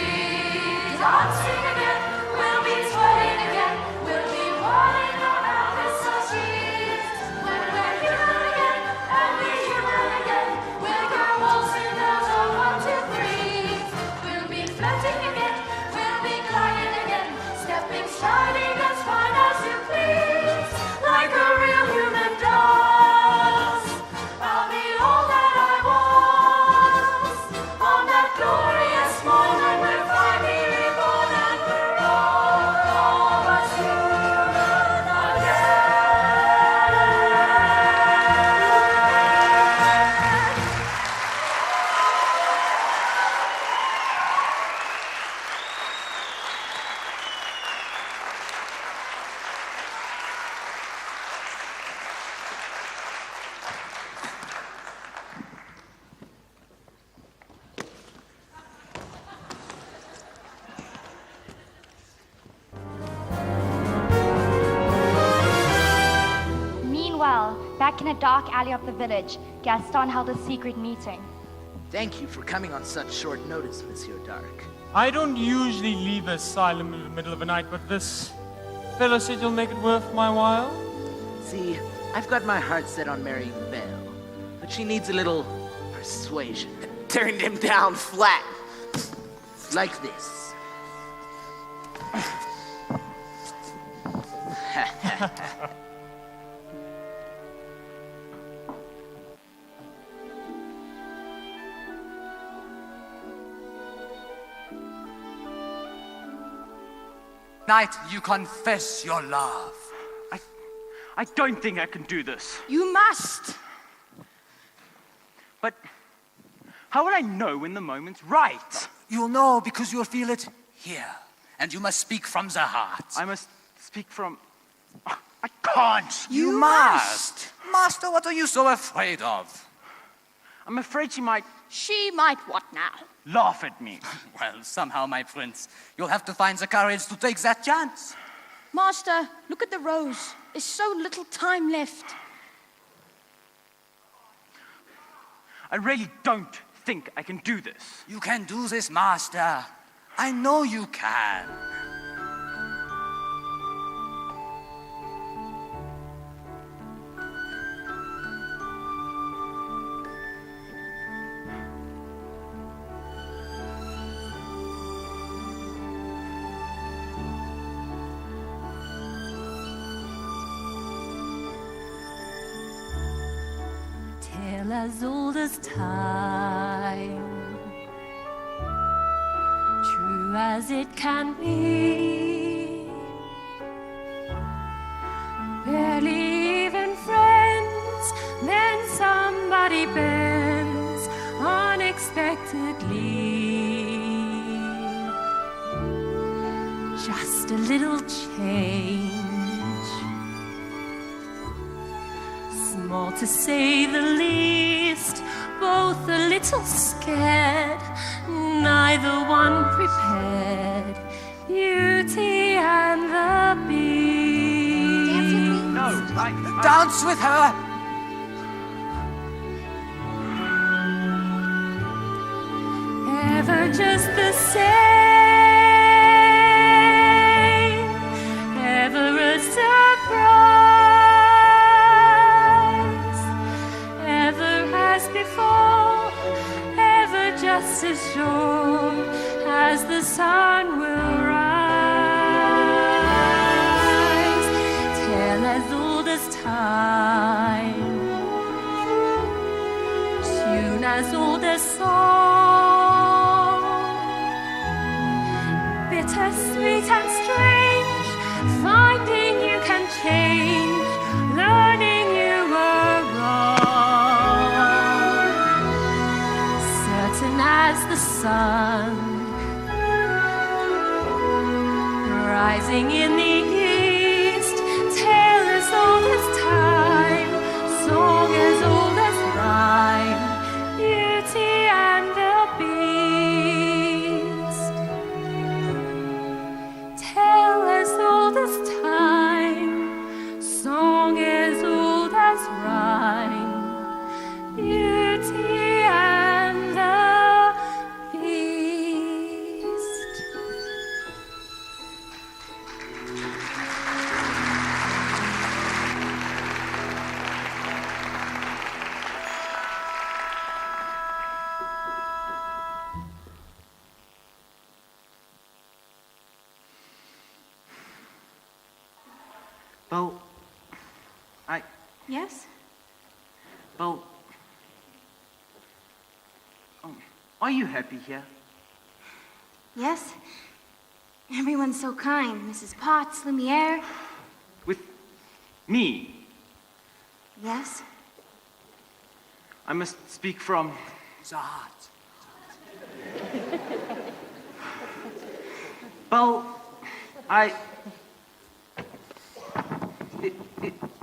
dancing again, we'll be sweating again, we'll be rolling around the streets. When we're human again, and we're human again, we'll go waltzing out of 1, 2, 3. We'll be floating again, we'll be gliding again, stepping, shining as fine as you please. Like a real human does. I'll be all that I was on that glorious morning when finally reborn and we're all of us human Meanwhile, back in a dark alley of the village, Gaston held a secret meeting. Thank you for coming on such short notice, Monsieur Dark. I don't usually leave asylum in the middle of the night, but this fellow said you'll make it worth my while. See, I've got my heart set on marrying Belle, but she needs a little persuasion. Turned him down flat. Like this. Night, you confess your love. I don't think I can do this. You must. But how would I know when the moment's right? You'll know because you'll feel it here. And you must speak from the heart. I must speak from... I can't. You must. Master, what are you so afraid of? I'm afraid she might... She might what now? laugh at me. Well, somehow, my prince, you'll have to find the courage to take that chance. Master, look at the rose. There's so little time left. I really don't think I can do this. You can do this, Master. I know you can. Tale as old as time, true as it can be. Barely even friends, then somebody bends unexpectedly. Just a little change, small to say the least, both a little scared, neither one prepared. Beauty and the Beast. Dance with me? No, Dance with her! Ever just the same, ever a surprise, ever as before, ever just as sure as the sun will rise. Tale as old as time, tune as old as song, bitter, sweet and strange, finding you can change sun, rising in the east, tale as old as time, song as old as rhyme, Beauty and the Beast. Tale as old as time, song as old as rhyme, Beauty and the Beast. Well, Yes? Well, are you happy here? Yes? Everyone's so kind. Mrs. Potts, Lumiere. With me? Yes? I must speak from the heart. Well,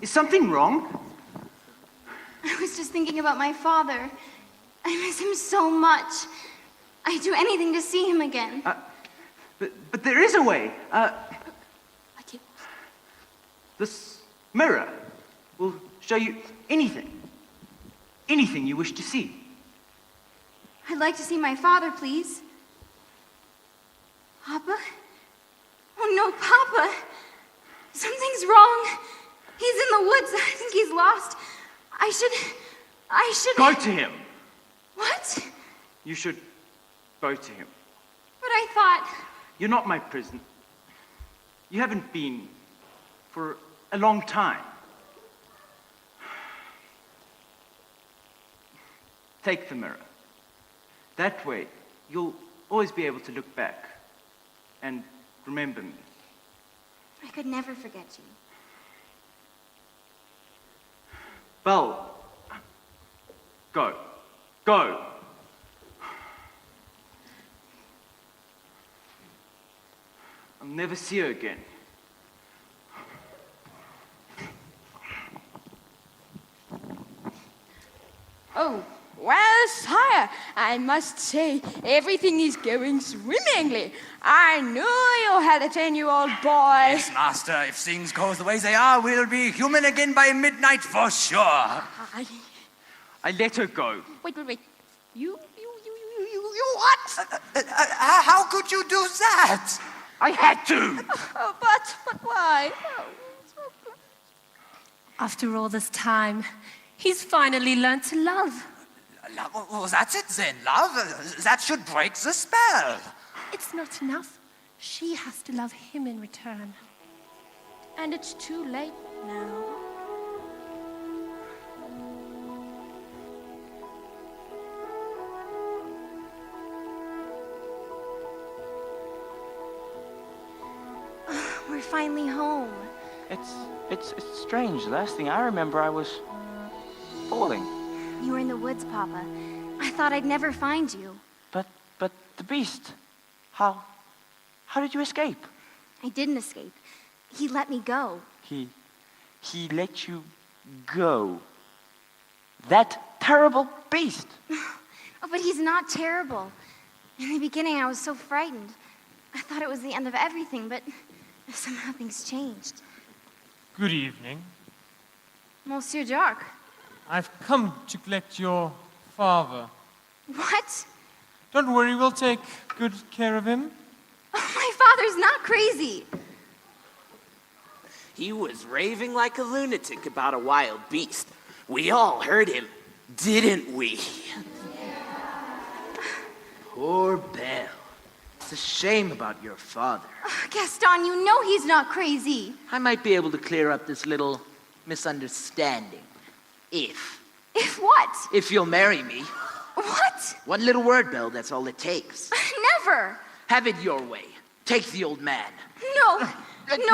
is something wrong? I was just thinking about my father. I miss him so much. I'd do anything to see him again. But there is a way. This mirror will show you anything you wish to see. I'd like to see my father, please. Papa? Oh no, Papa! Something's wrong. He's in the woods. I think he's lost. I should... Go to him. What? You should go to him. But I thought... You're not my prisoner. You haven't been for a long time. Take the mirror. That way, you'll always be able to look back and remember me. I could never forget you. Belle, go. Go. I'll never see you again. Oh, well, sire, I must say everything is going swimmingly. I knew you had a 10-year-old boy. Yes, master. If things go the way they are, we'll be human again by midnight for sure. I let her go. Wait. You what? How could you do that? I had to. Oh, but why? After all this time, he's finally learned to love. Well, that's it then, love. That should break the spell. It's not enough. She has to love him in return. And it's too late now. We're finally home. It's strange. The last thing I remember, I was falling. You were in the woods, Papa. I thought I'd never find you. But the beast, how did you escape? I didn't escape. He let me go. He let you go. That terrible beast. Oh, but he's not terrible. In the beginning, I was so frightened. I thought it was the end of everything, but somehow things changed. Good evening. Monsieur Jacques. I've come to collect your father. What? Don't worry, we'll take good care of him. Oh, my father's not crazy. He was raving like a lunatic about a wild beast. We all heard him, didn't we? Poor Belle. It's a shame about your father. Gaston, you know he's not crazy. I might be able to clear up this little misunderstanding. If what? If you'll marry me. What? One little word, Belle, that's all it takes. Never. Have it your way. Take the old man. No,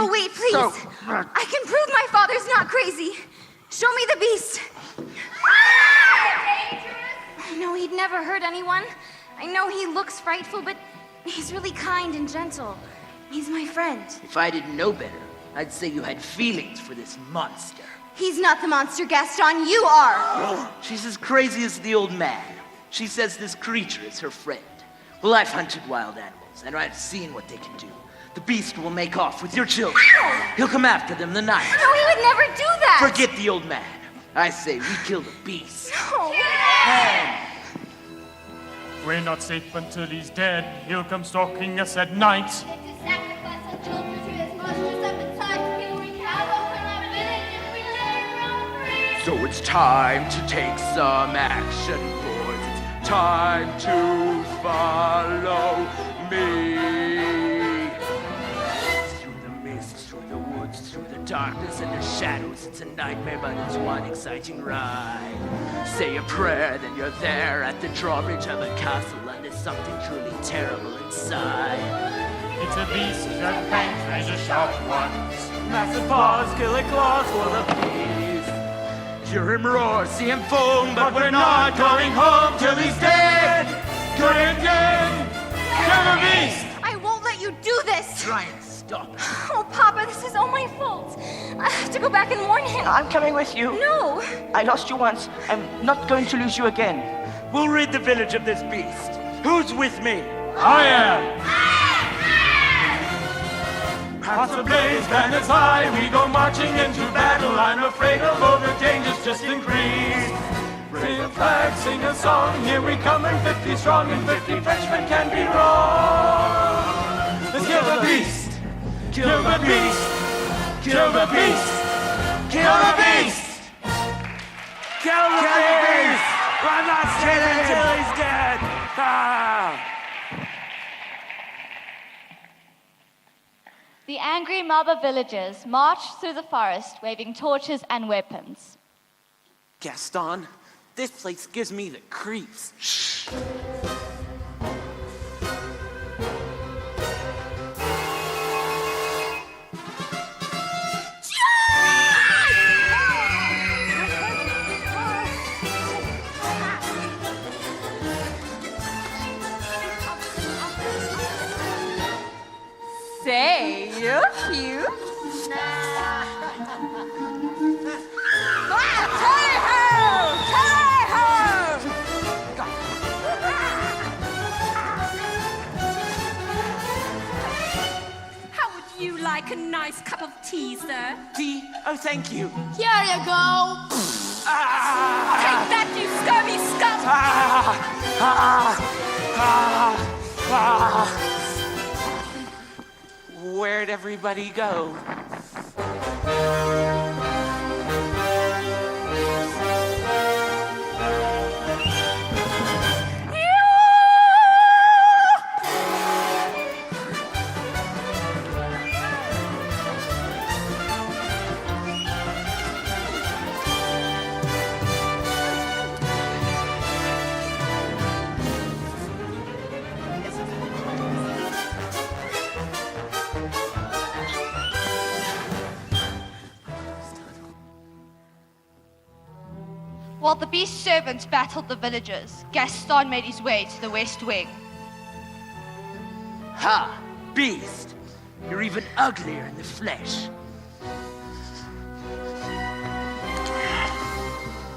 wait, please. So, I can prove my father's not crazy. Show me the beast. No, he'd never hurt anyone. I know he looks frightful, but he's really kind and gentle. He's my friend. If I didn't know better, I'd say you had feelings for this monster. He's not the monster, Gaston. You are. She's as crazy as the old man. She says this creature is her friend. Well, I've hunted wild animals, and I've seen what they can do. The beast will make off with your children. He'll come after them the night. No, he would never do that. Forget the old man. I say we kill the beast. No. We're not safe until he's dead. He'll come stalking us at night. So it's time to take some action, boys. It's time to follow me. Through the mist, through the woods, through the darkness and the shadows. It's a nightmare, but it's one exciting ride. Say a prayer, then you're there at the drawbridge of a castle, and there's something truly terrible inside. It's a beast that fangs razor sharp ones. Massive paws, killer claws for the beast. Hear him roar, see him foam, but we're not going home till he's dead. Good again, kill the beast. I won't let you do this. Try and stop it. Oh, Papa, this is all my fault. I have to go back and warn him. I'm coming with you. No. I lost you once. I'm not going to lose you again. We'll rid the village of this beast. Who's with me? I am. Hearts ablaze, banners high, we go marching into battle. I'm afraid of all the dangers just increased. Raise a flag, sing a song, here we come, and 50 strong, and 50 Frenchmen can be wrong. Let's kill the beast! Kill the beast! Kill the beast! Kill the beast! Kill the beast! I'm not kidding until he's dead! Ah! The angry mob of villagers marched through the forest waving torches and weapons. Gaston, this place gives me the creeps. Shh. Say, you're cute. How would you like a nice cup of tea, sir? Tea? Oh, thank you. Here you go. Take that, you scurvy scum! Where'd everybody go? While the beast's servants battled the villagers, Gaston made his way to the west wing. Ha! Beast! You're even uglier in the flesh.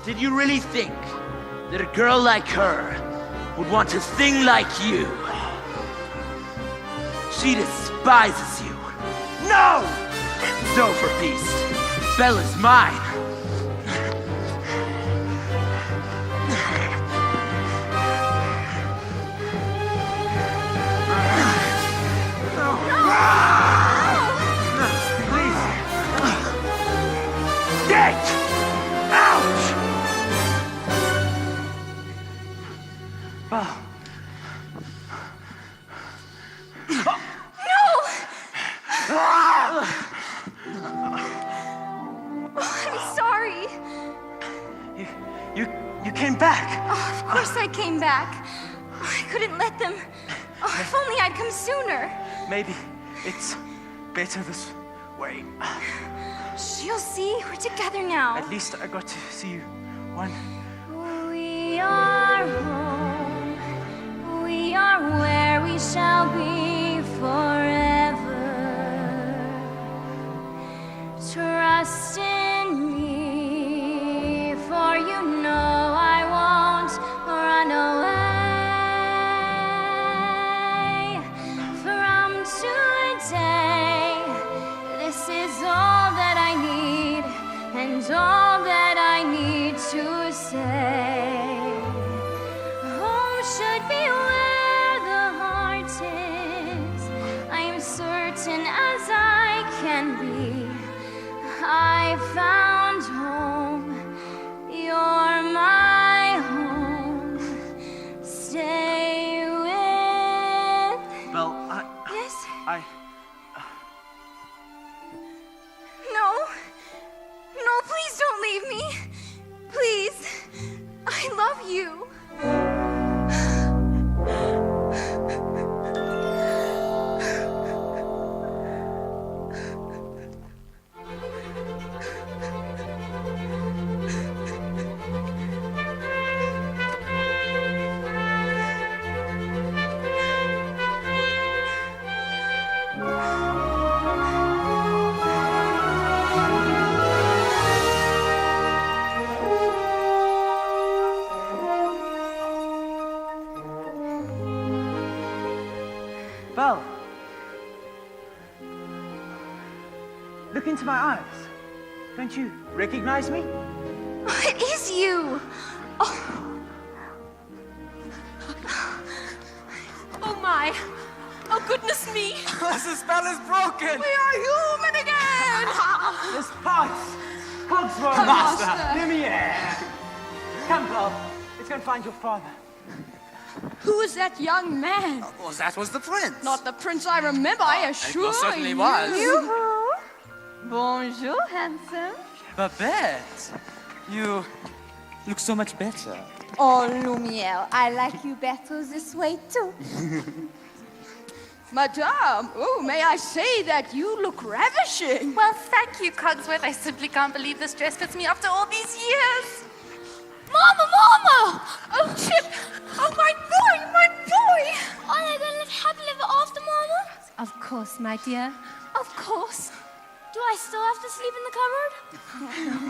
Did you really think that a girl like her would want a thing like you? She despises you. No! It's over, Beast. Bella's mine. You came back. Oh, of course I came back. Oh, I couldn't let them. Oh, if only I'd come sooner. Maybe it's better this way. You'll see, we're together now. At least I got to see you one. We are home. We are where we shall be forever. Trust in me, for you know I won't run away from today. This is all that I need, and all that I need to say. Home should be where the heart is. I am certain as I can be. I found home. You're my home. Stay with. Belle, Yes? I... No, please don't leave me. Please. I love you. Belle, look into my eyes. Don't you recognize me? It is you. Oh my! Oh goodness me! The spell is broken! We are human again! This pass! Cogswell, Master. Lumiere! Come, Belle. Let's go and find your father. Who is that young man? Well, that was the prince. Not the prince I remember, I assure certainly you. was. Bonjour, handsome. Babette, you look so much better. Oh, Lumiere, I like you better this way too. Madame, oh, may I say that you look ravishing. Well, thank you, Cogsworth. I simply can't believe this dress fits me after all these years. Mama! Oh, Chip! Oh, my boy! Are they going to let Happy live after Mama? Of course, my dear. Of course. Do I still have to sleep in the cupboard?